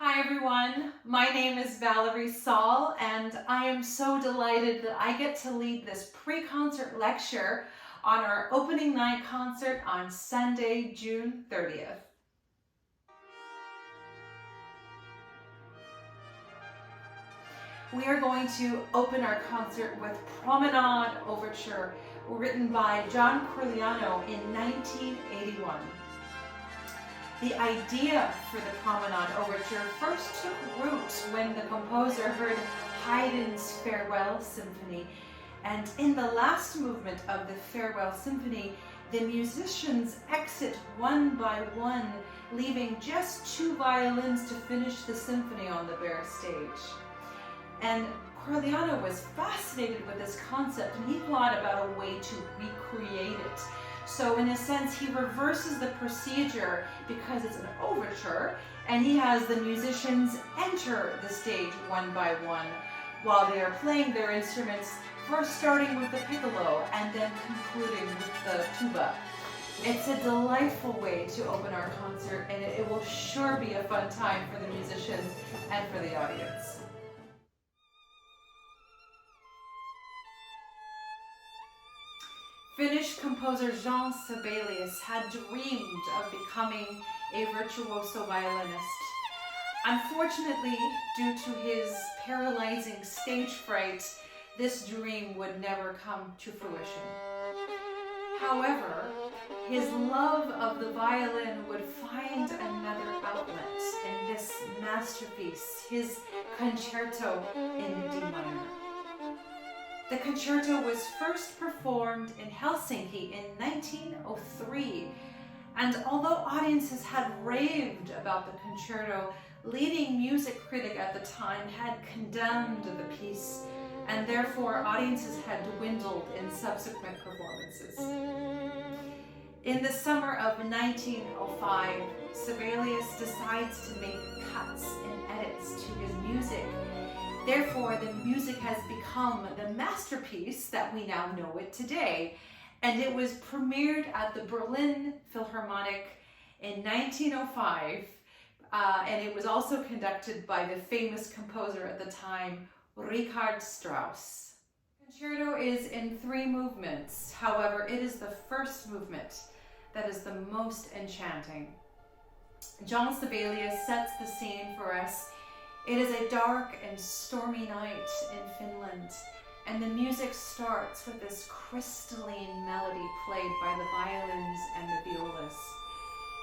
Hi everyone, my name is Valery Saul and I am so delighted that I get to lead this pre-concert lecture on our opening night concert on Sunday, June 30th. We are going to open our concert with Promenade Overture, written by Corigliano in 1981. The idea for the Promenade Overture first took root when the composer heard Haydn's Farewell Symphony, and in the last movement of the Farewell Symphony, the musicians exit one by one, leaving just two violins to finish the symphony on the bare stage. And Corigliano was fascinated with this concept, and he thought about a way to recreate it. So in a sense, he reverses the procedure because it's an overture, and he has the musicians enter the stage one by one while they are playing their instruments, first starting with the piccolo and then concluding with the tuba. It's a delightful way to open our concert, and it will sure be a fun time for the musicians and for the audience. Finnish composer Jean Sibelius had dreamed of becoming a virtuoso violinist. Unfortunately, due to his paralyzing stage fright, this dream would never come to fruition. However, his love of the violin would find another outlet in this masterpiece, his concerto in D minor. The concerto was first performed in Helsinki in 1903, and although audiences had raved about the concerto, leading music critic at the time had condemned the piece, and therefore audiences had dwindled in subsequent performances. In the summer of 1905, Sibelius decides to make cuts and edits to his music. Therefore, the music has become the masterpiece that we now know it today. And it was premiered at the Berlin Philharmonic in 1905. And it was also conducted by the famous composer at the time, Richard Strauss. The concerto is in 3 movements. However, it is the first movement that is the most enchanting. Jean Sibelius sets the scene for us. It is a dark and stormy night in Finland, and the music starts with this crystalline melody played by the violins and the violas.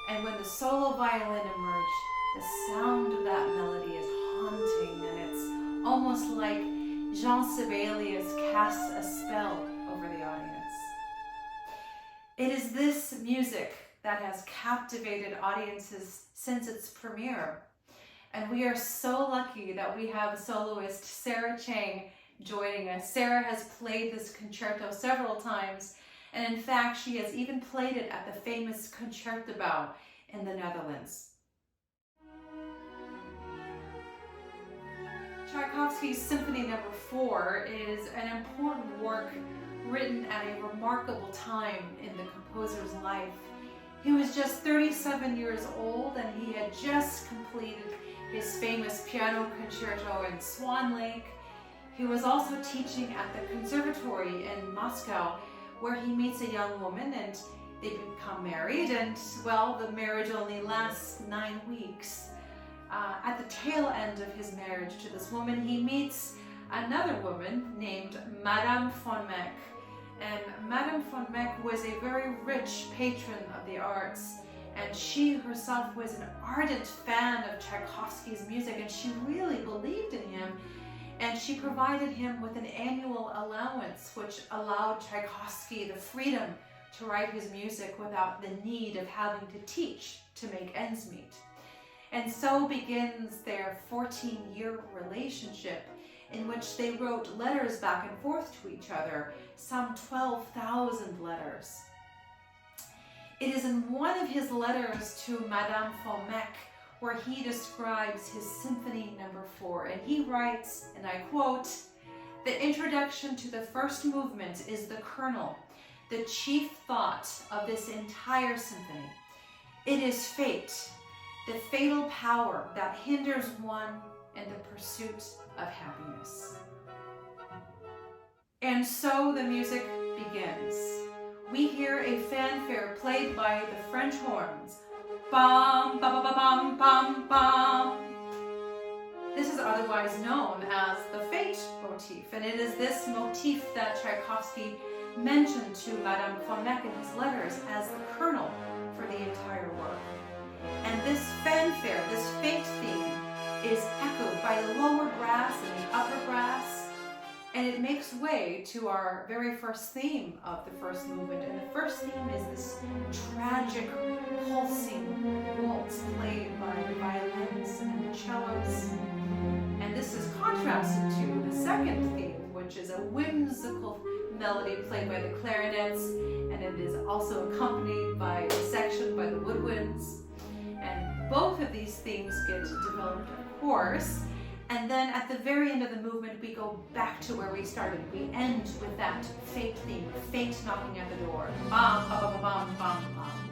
And when the solo violin emerged, the sound of that melody is haunting, and it's almost like Jean Sibelius casts a spell over the audience. It is this music that has captivated audiences since its premiere. And we are so lucky that we have soloist Sarah Chang joining us. Sarah has played this concerto several times, and in fact, she has even played it at the famous Concertgebouw in the Netherlands. Tchaikovsky's Symphony No. 4 is an important work written at a remarkable time in the composer's life. He was just 37 years old, and he had just completed his famous piano concerto in Swan Lake. He was also teaching at the conservatory in Moscow, where he meets a young woman and they become married, and well, the marriage only lasts 9 weeks. At the tail end of his marriage to this woman, he meets another woman named Madame von Meck. And Madame von Meck was a very rich patron of the arts, and she herself was an ardent fan of Tchaikovsky's music, and she really believed in him, and she provided him with an annual allowance which allowed Tchaikovsky the freedom to write his music without the need of having to teach to make ends meet. And so begins their 14-year relationship, in which they wrote letters back and forth to each other, some 12,000 letters. It is in one of his letters to Madame von Meck where he describes his Symphony No. 4, and he writes, and I quote, "The introduction to the first movement is the kernel, the chief thought of this entire symphony. It is fate, the fatal power that hinders one in the pursuit of happiness. And so the music begins. We hear a fanfare played by the French horns. Bam, ba ba ba bam, bam, bam. This is otherwise known as the Fate motif, and it is this motif that Tchaikovsky mentioned to Madame von Meck in his letters as the kernel for the entire work. And this fanfare, this Fate theme, is echoed by the lower brass and the upper brass, and it makes way to our very first theme of the first movement. And the first theme is this tragic, pulsing waltz played by the violins and the cellos. And this is contrasted to the second theme, which is a whimsical melody played by the clarinets, and it is also accompanied by a section by the woodwinds. And both of these themes get developed, of course, and then at the very end of the movement we go back to where we started. We end with that Fate theme, Fate knocking at the door. Bam, ba, ba, ba, bam, bam, bam.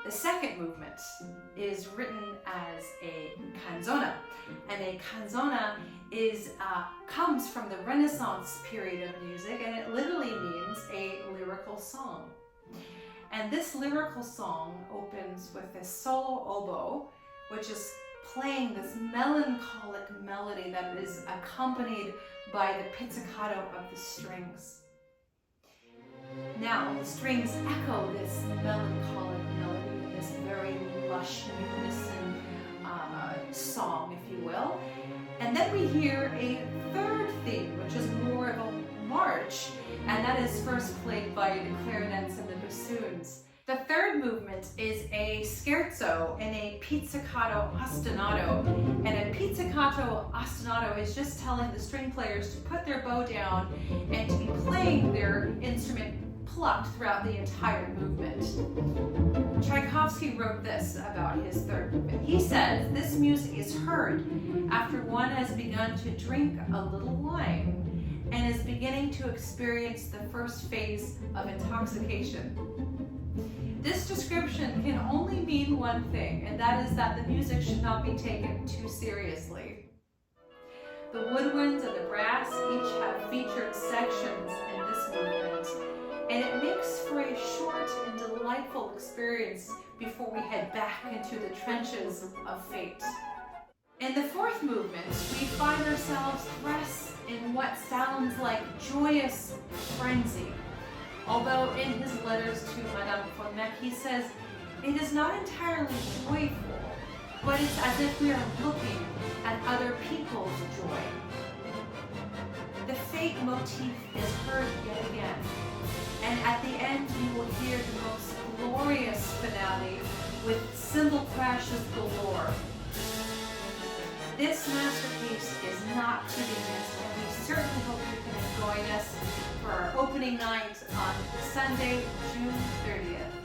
The second movement is written as a canzona, and a canzona comes from the Renaissance period of music, and it literally means a lyrical song. And this lyrical song opens with a solo oboe, which is playing this melancholic melody that is accompanied by the pizzicato of the strings. Now, the strings echo this melancholic melody, this very lush, unison song, if you will. And then we hear a third theme, which is more of a march, and that is first played by the clarinets and the bassoons. The third movement is a scherzo in a pizzicato ostinato, and a pizzicato ostinato is just telling the string players to put their bow down and to be playing their instrument plucked throughout the entire movement. Tchaikovsky wrote this about his third movement. He says, "This music is heard after one has begun to drink a little wine and is beginning to experience the first phase of intoxication." This description can only mean one thing, and that is that the music should not be taken too seriously. The woodwinds and the brass each have featured sections in this movement, and it makes for a short and delightful experience before we head back into the trenches of Fate. In the fourth movement, we find ourselves thrust in what sounds like joyous frenzy. Although in his letters to Madame von Meck, he says, it is not entirely joyful, but it's as if we are looking at other people's joy. The Fate motif is heard yet again, and at the end you will hear the most glorious finale with cymbal crashes galore. This masterpiece is not to be missed, and we certainly hope you can join us for our opening night on Sunday, June 30th.